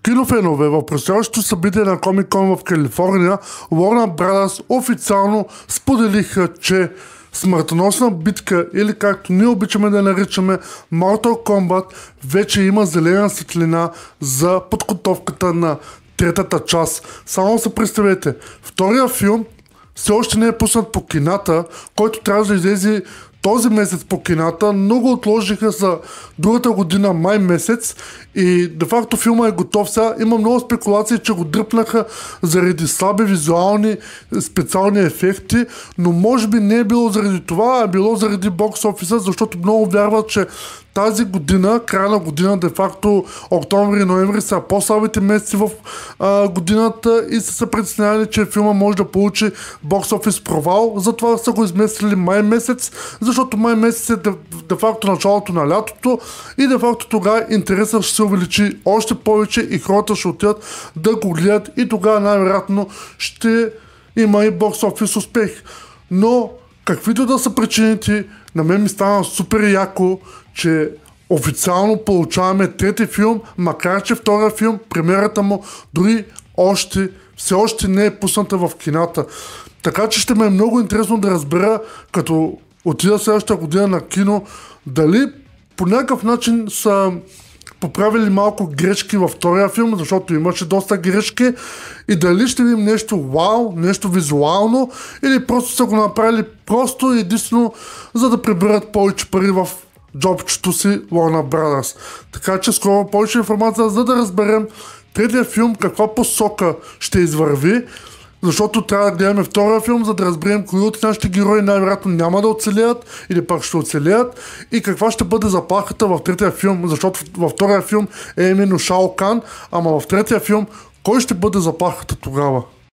Кинофенове, в предстоящото събитие на Comic Con в Калифорния, Warner Brothers официално споделиха, че смъртоносна битка, или както ние обичаме да наричаме Mortal Kombat, вече има зелена светлина за подготовката на третата част. Само се представете, втория филм все още не е пуснат по кината, който трябва да излезе този месец по кината, много отложиха за другата година, май месец, и де факто филма е готов сега. Има много спекулации, че го дръпнаха заради слаби визуални специални ефекти, но може би не е било заради това, а било заради бокс офиса, защото много вярват, че тази година, края на година, де факто октомври и ноември са по-слабите месеци в годината и са се притеснявали, че филма може да получи бокс офис провал. Затова са го изместили май месец, защото май месец е де факто началото на лятото и де факто тогава интересът ще се увеличи още повече и хората ще отидат да го гледат и тогава най-вероятно ще има и бокс офис успех. Но каквито да са причините, на мен ми стана супер яко, че официално получаваме трети филм, макар че втория филм, премиерата му дори все още не е пусната в кината. Така че ще ме е много интересно да разбера, като отида следващата година на кино, дали по някакъв начин са поправили малко грешки във втория филм, защото имаше доста грешки, и дали ще видим нещо вау, нещо визуално, или просто са го направили просто и единствено за да приберат повече пари в джобчето си Warner Brothers. Така че скоро повече информация, за да разберем третия филм каква посока ще извърви, защото трябва да гледаме втория филм, за да разберем кои от нашите герои най-вероятно няма да оцелеят или пак ще оцелеят и каква ще бъде заплахата в третия филм, защото във втория филм е именно Шао Кан, ама в третия филм кой ще бъде заплахата тогава?